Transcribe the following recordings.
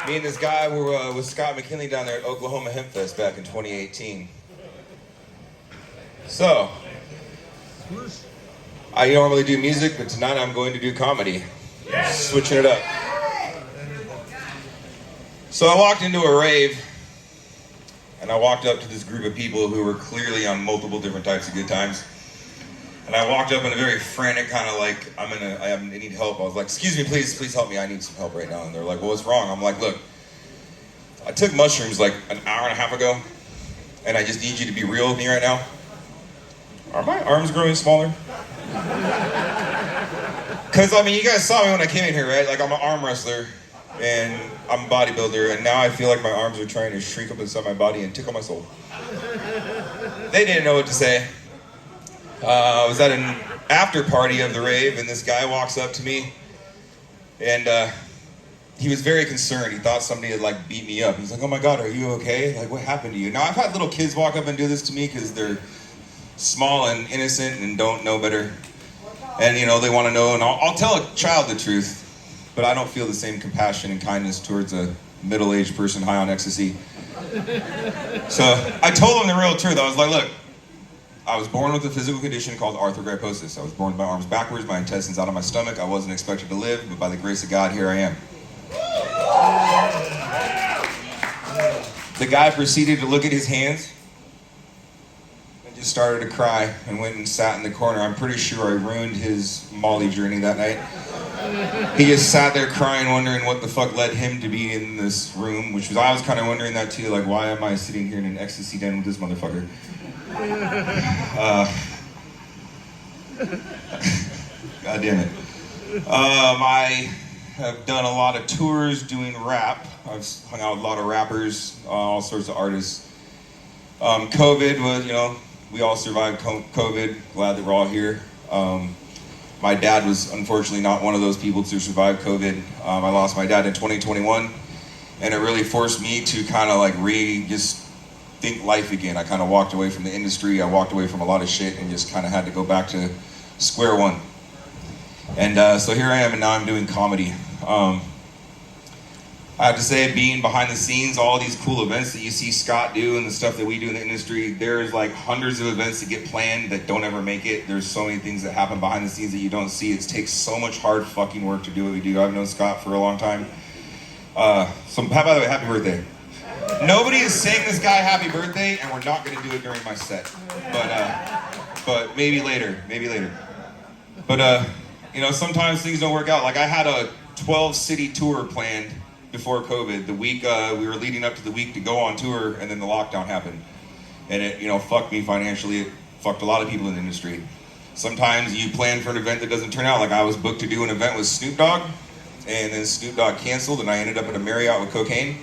Me and this guy were with Scott Mckinley down there at Oklahoma Hemp Fest back in 2018. So, I normally do music, but tonight I'm going to do comedy. Switching it up. So I walked into a rave, and I walked up to this group of people who were clearly on multiple different types of good times. And I walked up in a very frantic kind of like, I need help. I was like, excuse me, please help me. I need some help right now. And they're like, well, what's wrong? I'm like, look, I took mushrooms like an hour and a half ago, and I just need you to be real with me right now. Are my arms growing smaller? Because, I mean, you guys saw me when I came in here, right? Like, I'm an arm wrestler, and I'm a bodybuilder, and now I feel like my arms are trying to shrink up inside my body and tickle my soul. They didn't know what to say. I was at an after party of the rave, and this guy walks up to me, and he was very concerned. He thought somebody had like beat me up. He's like, "Oh my God, are you okay? Like, what happened to you?" Now, I've had little kids walk up and do this to me because they're small and innocent and don't know better, and you know they want to know. And I'll tell a child the truth, but I don't feel the same compassion and kindness towards a middle-aged person high on ecstasy. So I told him the real truth. I was like, "Look, I was born with a physical condition called arthrogryposis. I was born with my arms backwards, my intestines out of my stomach. I wasn't expected to live, but by the grace of God, here I am." The guy proceeded to look at his hands and just started to cry and went and sat in the corner. I'm pretty sure I ruined his Molly journey that night. He just sat there crying, wondering what the fuck led him to be in this room, which was, I was kind of wondering that too, like, why am I sitting here in an ecstasy den with this motherfucker? God damn it. I have done a lot of tours doing rap. I've hung out with a lot of rappers, all sorts of artists. COVID was, you know, we all survived COVID. Glad that we're all here. My dad was unfortunately not one of those people to survive COVID. I lost my dad in 2021, and it really forced me to kind of like just think life again. I kind of walked away from the industry. I walked away from a lot of shit and just kind of had to go back to square one. And so here I am, and now I'm doing comedy. I have to say, being behind the scenes, all these cool events that you see Scott do and the stuff that we do in the industry, there's like hundreds of events that get planned that don't ever make it. There's so many things that happen behind the scenes that you don't see. It takes so much hard fucking work to do what we do. I've known Scott for a long time. So by the way, happy birthday. Nobody is saying this guy happy birthday, and we're not going to do it during my set. But maybe later. But, you know, sometimes things don't work out. Like, I had a 12-city tour planned before COVID. The week, we were leading up to the week to go on tour, and then the lockdown happened. And it, you know, fucked me financially. It fucked a lot of people in the industry. Sometimes you plan for an event that doesn't turn out. Like, I was booked to do an event with Snoop Dogg, and then Snoop Dogg canceled, and I ended up at a Marriott with cocaine.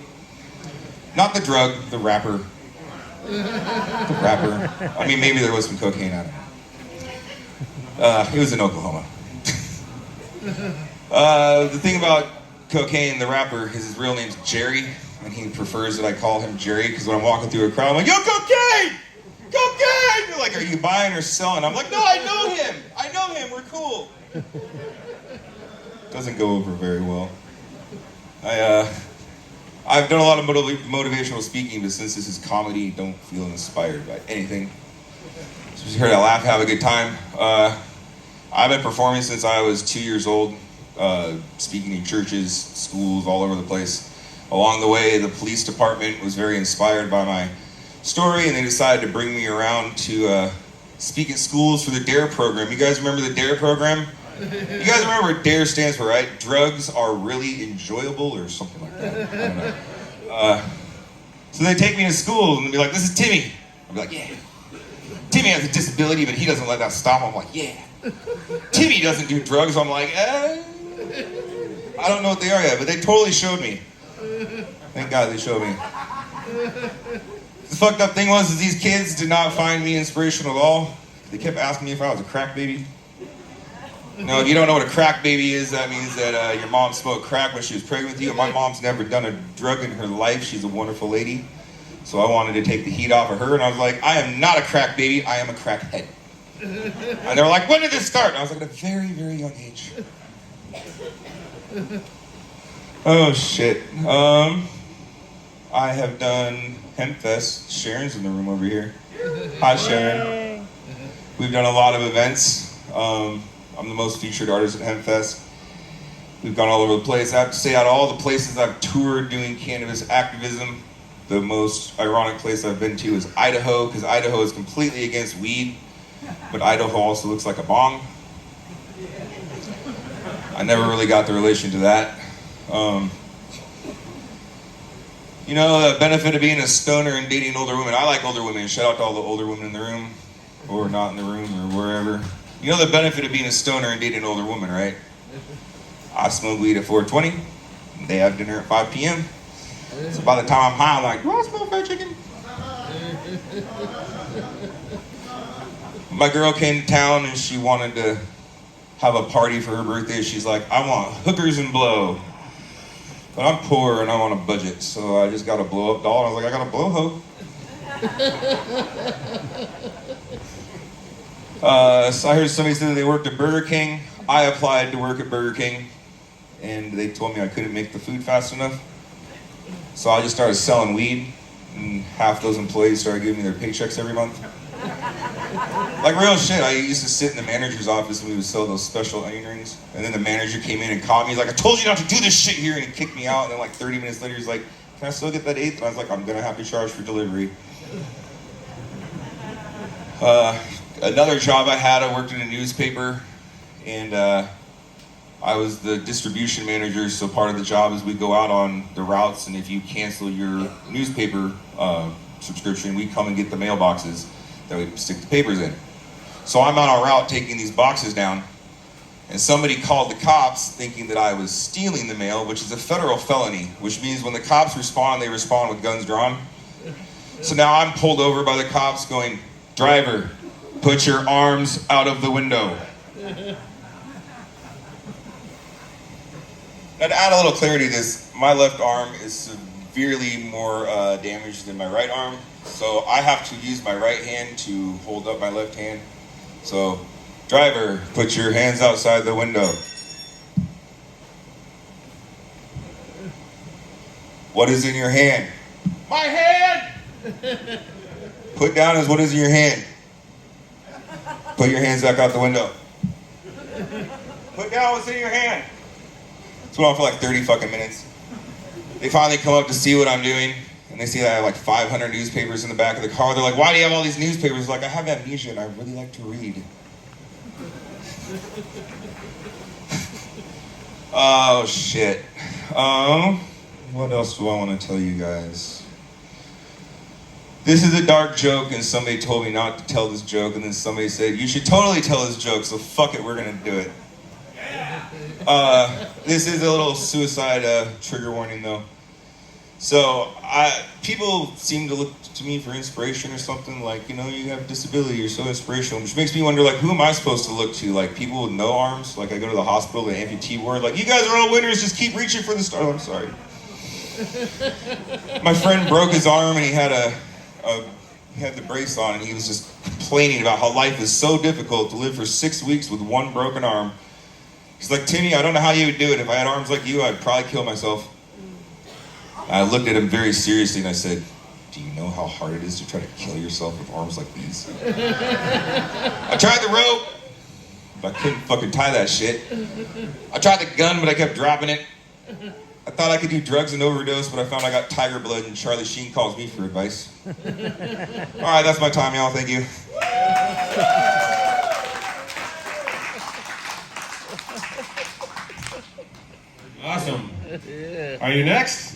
Not the drug, the rapper. The rapper. I mean, maybe there was some cocaine on it. It was in Oklahoma. The thing about cocaine, the rapper, his real name's Jerry, and he prefers that I call him Jerry, because when I'm walking through a crowd, I'm like, "Yo, cocaine! Cocaine!" They're like, "Are you buying or selling?" I'm like, "No, I know him, we're cool." Doesn't go over very well. I've done a lot of motivational speaking, but since this is comedy, don't feel inspired by anything. Just here to laugh, have a good time. I've been performing since I was 2 years old, speaking in churches, schools, all over the place. Along the way, the police department was very inspired by my story, and they decided to bring me around to speak at schools for the DARE program. You guys remember the DARE program? You guys remember what DARE stands for, right? Drugs are really enjoyable, or something like that. I don't know. So they take me to school and be like, "This is Timmy." I'll be like, "Yeah." "Timmy has a disability, but he doesn't let that stop him." I'm like, "Yeah." "Timmy doesn't do drugs." I'm like, I don't know what they are yet, but they totally showed me. Thank God they showed me. The fucked up thing was these kids did not find me inspirational at all. They kept asking me if I was a crack baby. No, if you don't know what a crack baby is, that means that your mom smoked crack when she was pregnant with you. My mom's never done a drug in her life. She's a wonderful lady. So I wanted to take the heat off of her, and I was like, "I am not a crack baby, I am a crackhead." And they were like, "When did this start?" And I was like, "At a very, very young age." Oh shit. I have done Hempfest. Sharon's in the room over here. Hi, Sharon. We've done a lot of events. I'm the most featured artist at Hempfest. We've gone all over the place. I have to say, out of all the places I've toured doing cannabis activism, the most ironic place I've been to is Idaho, because Idaho is completely against weed, but Idaho also looks like a bong. I never really got the relation to that. You know, the benefit of being a stoner and dating older women. I like older women. Shout out to all the older women in the room, or not in the room, or wherever. You know the benefit of being a stoner and dating an older woman, right? I smoke weed at 4:20. They have dinner at 5 p.m. So by the time I'm high, I'm like, do I smell fried chicken? My girl came to town and she wanted to have a party for her birthday. She's like, I want hookers and blow. But I'm poor and I'm on a budget, so I just got a blow up doll. And I was like, I got a blow hoe. So I heard somebody say that they worked at Burger King. I applied to work at Burger King, and they told me I couldn't make the food fast enough. So I just started selling weed, and half those employees started giving me their paychecks every month. Like real shit. I used to sit in the manager's office and we would sell those special onion rings. And then the manager came in and caught me. He's like, I told you not to do this shit here. And he kicked me out. And then like 30 minutes later, he's like, can I still get that eighth? And I was like, I'm going to have to charge for delivery. Another job I had, I worked in a newspaper. And I was the distribution manager. So part of the job is we go out on the routes. And if you cancel your newspaper subscription, we come and get the mailboxes that we stick the papers in. So I'm on a route taking these boxes down, and somebody called the cops thinking that I was stealing the mail, which is a federal felony, which means when the cops respond, they respond with guns drawn. So now I'm pulled over by the cops going, driver, put your arms out of the window. Now to add a little clarity to this, my left arm is severely more damaged than my right arm. So I have to use my right hand to hold up my left hand. So, driver, put your hands outside the window. What is in your hand? My hand! Put down is what is in your hand. Put your hands back out the window. Put down what's in your hand. It's went on for like 30 fucking minutes. They finally come up to see what I'm doing. And they see that I have like 500 newspapers in the back of the car. They're like, why do you have all these newspapers? Like, I have amnesia and I really like to read. Oh, shit. What else do I want to tell you guys? This is a dark joke and somebody told me not to tell this joke. And then somebody said, you should totally tell this joke, so fuck it, we're going to do it. This is a little suicide trigger warning though. So people seem to look to me for inspiration or something, like, you know, you have disability, you're so inspirational, which makes me wonder, like, who am I supposed to look to? Like, people with no arms? Like, I go to the hospital, the amputee ward, like, you guys are all winners, just keep reaching for the star. Oh, I'm sorry. My friend broke his arm and he had he had the brace on and he was just complaining about how life is so difficult to live for 6 weeks with one broken arm. He's like, Timmy, I don't know how you would do it. If I had arms like you, I'd probably kill myself. I looked at him very seriously and I said, do you know how hard it is to try to kill yourself with arms like these? I tried the rope, but I couldn't fucking tie that shit. I tried the gun, but I kept dropping it. I thought I could do drugs and overdose, but I found I got tiger blood and Charlie Sheen calls me for advice. All right, that's my time, y'all. Thank you. Awesome. Are you next?